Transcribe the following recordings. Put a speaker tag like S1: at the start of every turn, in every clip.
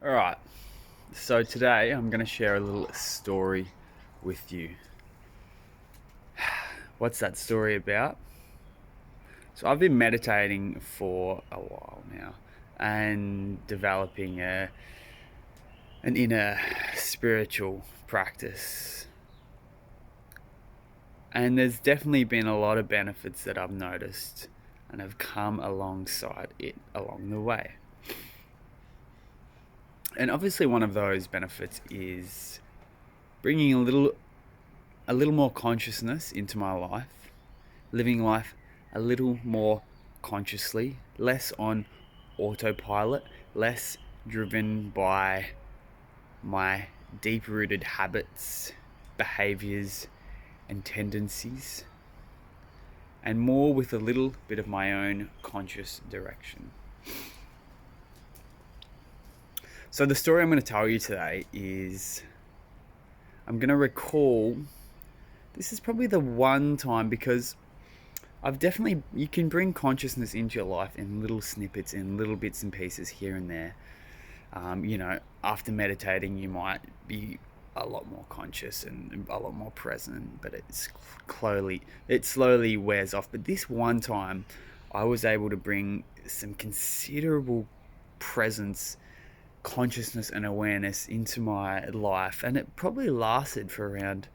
S1: All right, so today I'm going to share a little story with you. What's that story about? So I've been meditating for a while now and developing an inner spiritual practice. And there's definitely been a lot of benefits that I've noticed and have come alongside it along the way. And obviously one of those benefits is bringing a little more consciousness into my life, living life a little more consciously, less on autopilot, less driven by my deep rooted habits, behaviors, and tendencies, and more with a little bit of my own conscious direction. So, the story I'm going to tell you today is I'm going to recall this is probably the one time because you can bring consciousness into your life in little snippets, in little bits and pieces here and there. After meditating, you might be a lot more conscious and a lot more present, but it slowly wears off. But this one time, I was able to bring some considerable presence, consciousness, and awareness into my life, and it probably lasted for around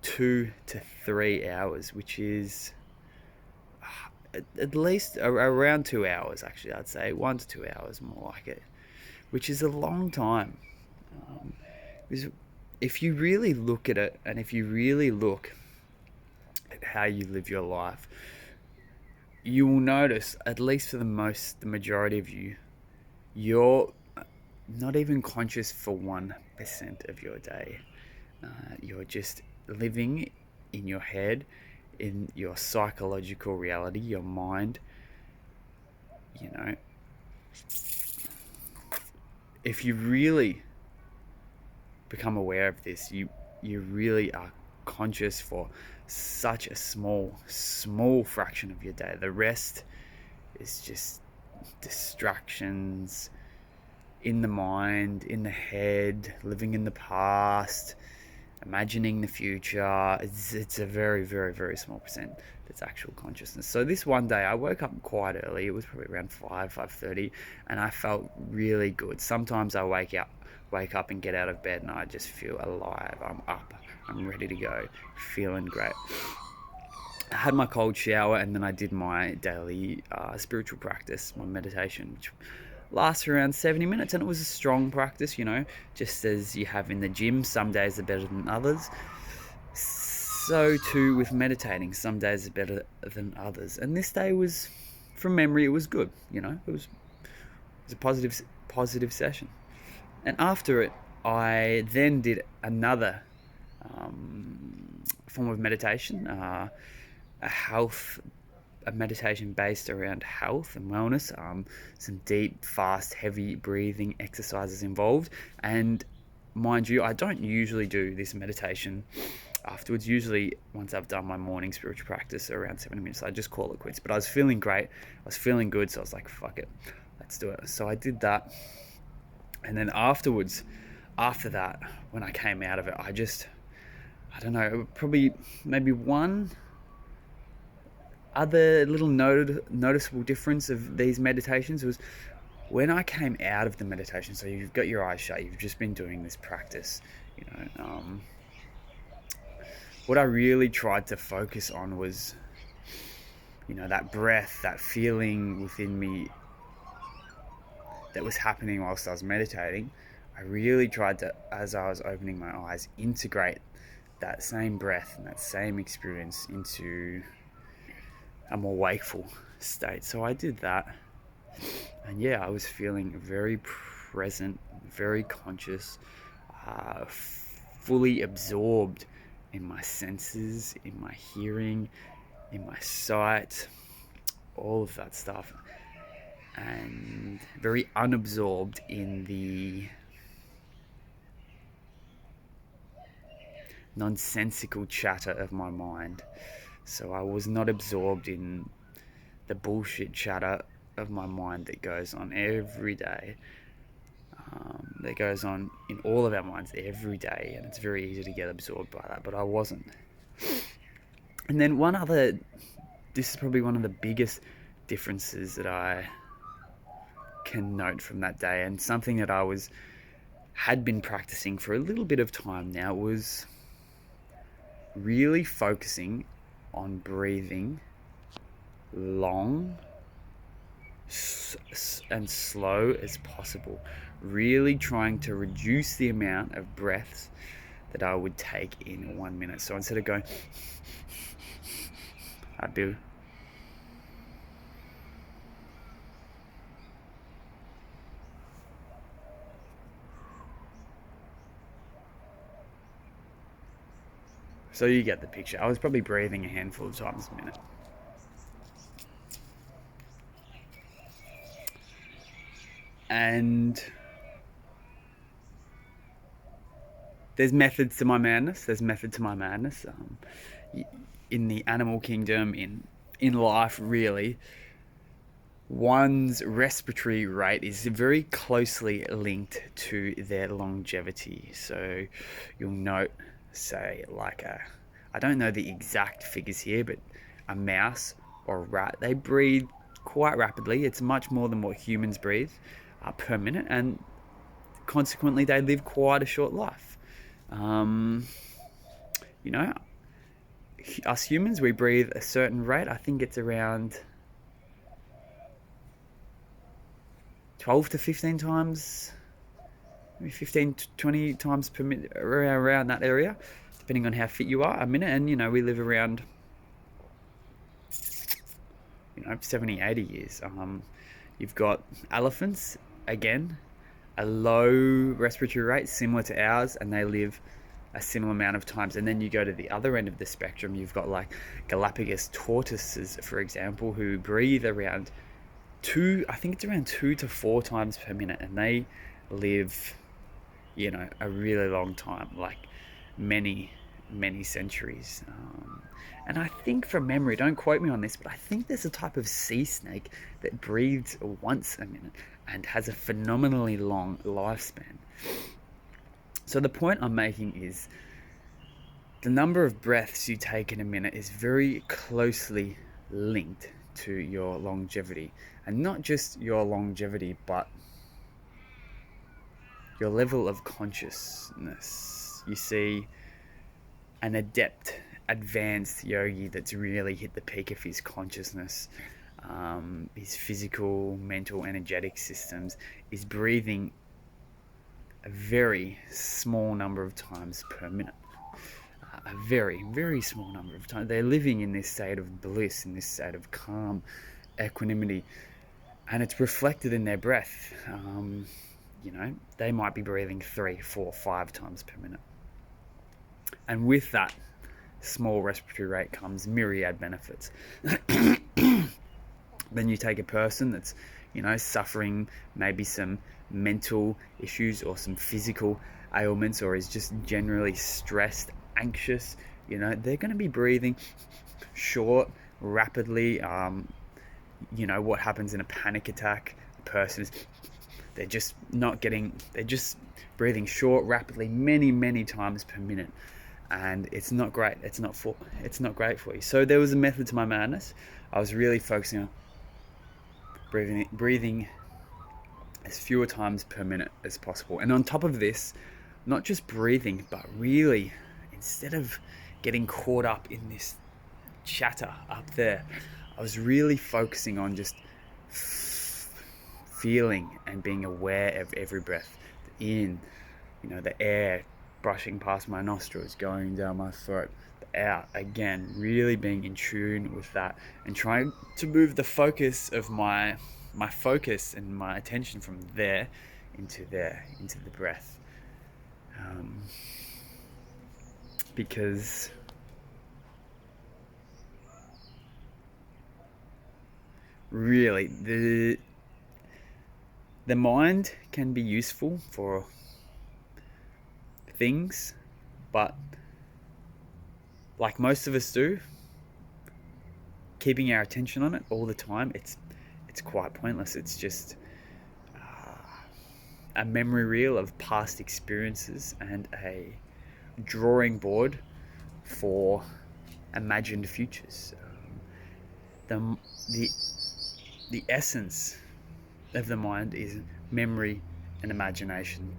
S1: 2 to 3 hours, which is at least around 2 hours, actually. I'd say 1 to 2 hours, more like it, which is a long time. Um, if you really look at it, and if you really look at how you live your life, you will notice, at least for the majority of you, you're not even conscious for 1% of your day. You're just living in your head, in your psychological reality, your mind. You know, if you really become aware of this, you really are conscious for such a small fraction of your day. The rest is just distractions in the mind, in the head, living in the past, imagining the future. It's a very, very, very small percent that's actual consciousness. So this one day I woke up quite early. It was probably around 5:30, and I felt really good. Sometimes I wake up and get out of bed and I just feel alive. I'm up. I'm ready to go. Feeling great. I had my cold shower and then I did my daily spiritual practice, my meditation, which lasts around 70 minutes, and it was a strong practice, just as you have in the gym. Some days are better than others. So too with meditating, some days are better than others. And this day was, from memory, it was good. It was a positive session. And after it, I then did another form of meditation, a health a meditation based around health and wellness. Some deep, fast, heavy breathing exercises involved. And mind you, I don't usually do this meditation afterwards. Usually, once I've done my morning spiritual practice around 7 minutes, I just call it quits. But I was feeling great. I was feeling good. So I was like, fuck it, let's do it. So I did that. And then after that, when I came out of it, I don't know, probably maybe one other little noticeable difference of these meditations was when I came out of the meditation. So you've got your eyes shut, you've just been doing this practice, what I really tried to focus on was, that breath, that feeling within me that was happening whilst I was meditating. I really tried to, as I was opening my eyes, integrate that same breath and that same experience into a more wakeful state. So I did that, and yeah, I was feeling very present, very conscious, fully absorbed in my senses, in my hearing, in my sight, all of that stuff, and very unabsorbed in the nonsensical chatter of my mind. So I was not absorbed in the bullshit chatter of my mind that goes on every day. that goes on in all of our minds every day, and it's very easy to get absorbed by that, but I wasn't. And then this is probably one of the biggest differences that I can note from that day, and something that had been practicing for a little bit of time now, was really focusing on breathing long and slow as possible, really trying to reduce the amount of breaths that I would take in 1 minute. So instead of going, I'd do so you get the picture. I was probably breathing a handful of times a minute. And there's methods to my madness. In the animal kingdom, in life, really, one's respiratory rate is very closely linked to their longevity. So you'll note, say, I don't know the exact figures here, but a mouse or a rat, they breathe quite rapidly. It's much more than what humans breathe per minute, and consequently they live quite a short life. Us humans, we breathe a certain rate. I think it's around 12 to 15 times, maybe 15 to 20 times per minute, around that area, depending on how fit you are, a minute. And we live around 70, 80 years. You've got elephants, again, a low respiratory rate similar to ours, and they live a similar amount of times. And then you go to the other end of the spectrum, you've got like Galapagos tortoises, for example, who breathe around I think it's around 2 to 4 times per minute, and they live a really long time, like many centuries. And I think, from memory, don't quote me on this, but I think there's a type of sea snake that breathes once a minute and has a phenomenally long lifespan. So the point I'm making is the number of breaths you take in a minute is very closely linked to your longevity. And not just your longevity, but your level of consciousness. You see, an advanced yogi that's really hit the peak of his consciousness, his physical, mental, energetic systems, is breathing a very small number of times per minute. A very, very small number of times. They're living in this state of bliss, in this state of calm, equanimity, and it's reflected in their breath. They might be breathing 3, 4, 5 times per minute. And with that small respiratory rate comes myriad benefits. Then you take a person that's, suffering maybe some mental issues or some physical ailments, or is just generally stressed, anxious. They're going to be breathing short, rapidly. What happens in a panic attack? A person is, they're just breathing short, rapidly, many times per minute. And it's not great. It's not great for you. So there was a method to my madness. I was really focusing on breathing as fewer times per minute as possible. And on top of this, not just breathing, but really, instead of getting caught up in this chatter up there, I was really focusing on just feeling and being aware of every breath. The air brushing past my nostrils, going down my throat, out, again, really being in tune with that, and trying to move the focus of my focus and my attention from there into the breath. Because really, the mind can be useful for things, but like most of us do, keeping our attention on it all the time, it's quite pointless. It's just a memory reel of past experiences and a drawing board for imagined futures. The, the, the essence of the mind is memory and imagination.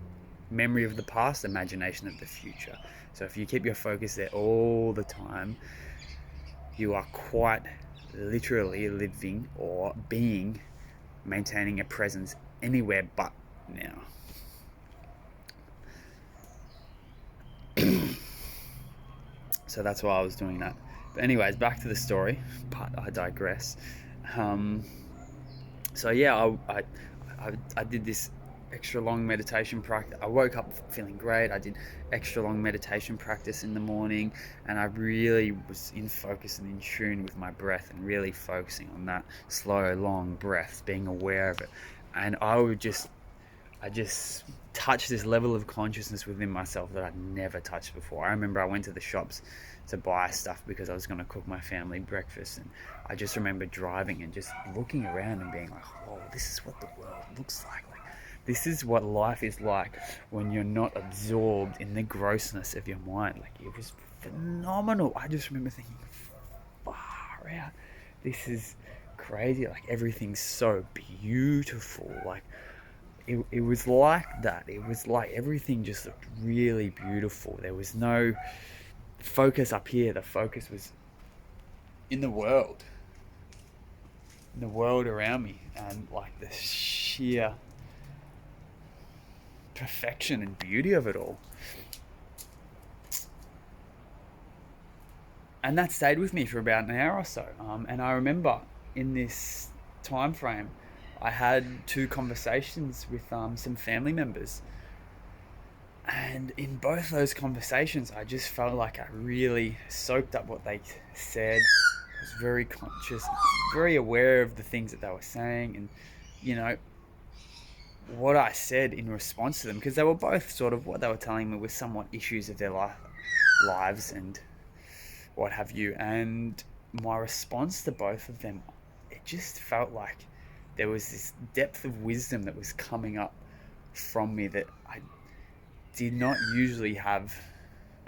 S1: Memory of the past, imagination of the future. So if you keep your focus there all the time, you are quite literally living or being, maintaining a presence anywhere but now. So that's why I was doing that. But anyways, back to the story, but I digress. So yeah, I did this extra long meditation practice. I woke up feeling great. I did extra long meditation practice in the morning, and I really was in focus and in tune with my breath, and really focusing on that slow, long breath, being aware of it. And I just touched this level of consciousness within myself that I'd never touched before. I remember I went to the shops to buy stuff because I was going to cook my family breakfast, and I just remember driving and just looking around and being like, whoa, this is what the world looks like. This is what life is like when you're not absorbed in the grossness of your mind. Like, it was phenomenal. I just remember thinking, far out, this is crazy. Like, everything's so beautiful. Like, it was like that. It was like everything just looked really beautiful. There was no focus up here. The focus was in the world around me, and like the sheer perfection and beauty of it all. And that stayed with me for about an hour or so. And I remember in this time frame, I had 2 conversations with some family members. And in both those conversations, I just felt like I really soaked up what they said. I was very conscious, very aware of the things that they were saying, and, you know, what I said in response to them, because they were both sort of, what they were telling me was somewhat issues of their lives and what have you. And my response to both of them, it just felt like there was this depth of wisdom that was coming up from me that I did not usually have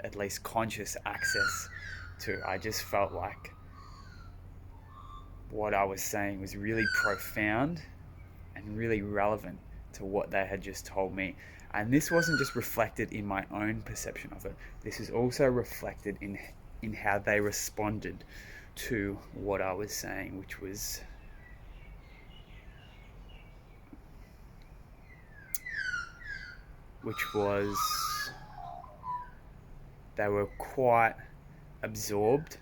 S1: at least conscious access to. I just felt like what I was saying was really profound and really relevant to what they had just told me. And this wasn't just reflected in my own perception of it. This is also reflected in how they responded to what I was saying, which was they were quite absorbed.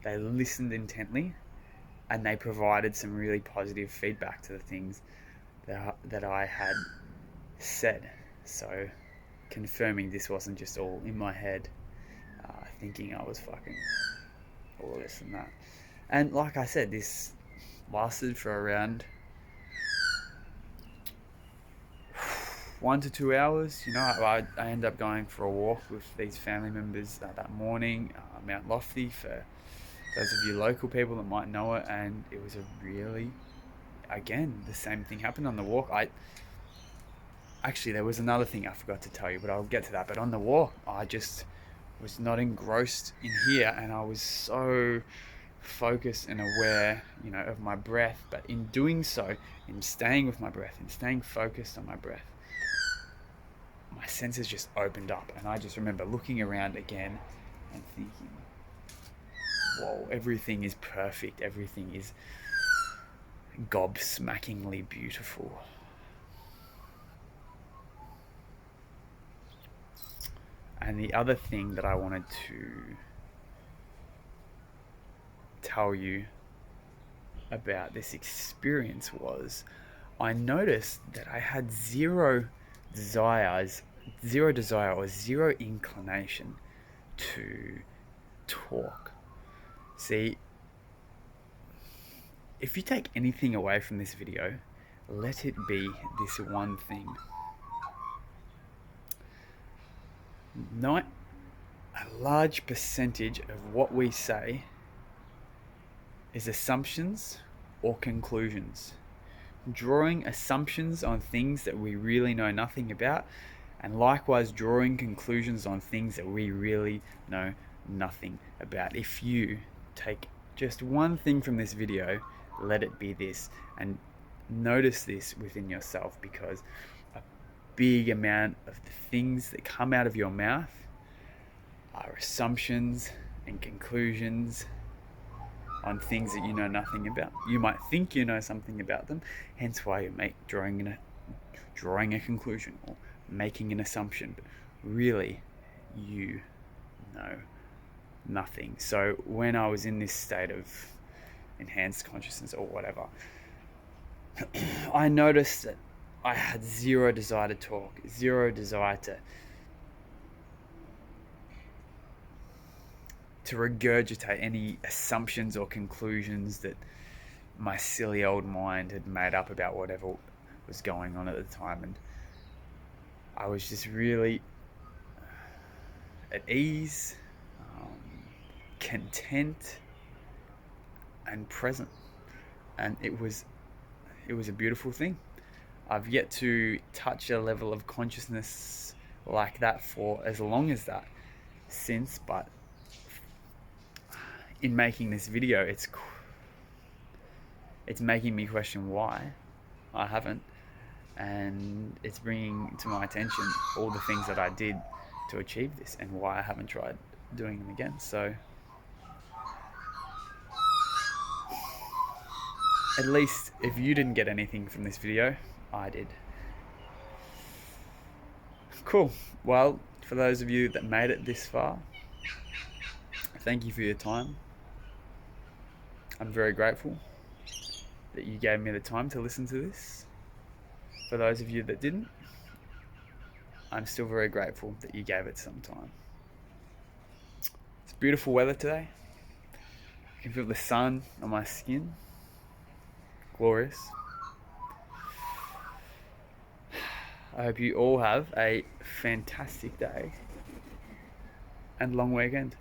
S1: They listened intently, and they provided some really positive feedback to the things that I had said. So, confirming this wasn't just all in my head, thinking I was fucking all this and that. And like I said, this lasted for around 1 to 2 hours. You know, I ended up going for a walk with these family members that morning, Mount Lofty, for those of you local people that might know it. And it was a really, again, the same thing happened on the walk. Actually, there was another thing I forgot to tell you, but I'll get to that. But on the walk, I just was not engrossed in here, and I was so focused and aware, you know, of my breath. But in doing so, in staying with my breath, in staying focused on my breath, my senses just opened up, and I just remember looking around again and thinking, whoa, everything is perfect. Everything is gobsmackingly beautiful. And the other thing that I wanted to tell you about this experience was, I noticed that I had zero desire or zero inclination to talk. See, if you take anything away from this video, let it be this one thing. Not a large percentage of what we say is assumptions or conclusions. drawing assumptions on things that we really know nothing about, and likewise drawing conclusions on things that we really know nothing about. If you take just one thing from this video, let it be this, and notice this within yourself, because a big amount of the things that come out of your mouth are assumptions and conclusions on things that you know nothing about. You might think you know something about them, hence why you're drawing a conclusion or making an assumption, but really you know nothing. So when I was in this state of enhanced consciousness or whatever, I noticed that I had zero desire to talk, zero desire to regurgitate any assumptions or conclusions that my silly old mind had made up about whatever was going on at the time. And I was just really at ease, content, and present. And it was a beautiful thing. I've yet to touch a level of consciousness like that for as long as that since, but in making this video, it's making me question why I haven't, and it's bringing to my attention all the things that I did to achieve this and why I haven't tried doing them again. So at least if you didn't get anything from this video, I did. Cool. Well, for those of you that made it this far, thank you for your time. I'm very grateful that you gave me the time to listen to this. For those of you that didn't, I'm still very grateful that you gave it some time. It's beautiful weather today. I can feel the sun on my skin. Glorious. I hope you all have a fantastic day and long weekend.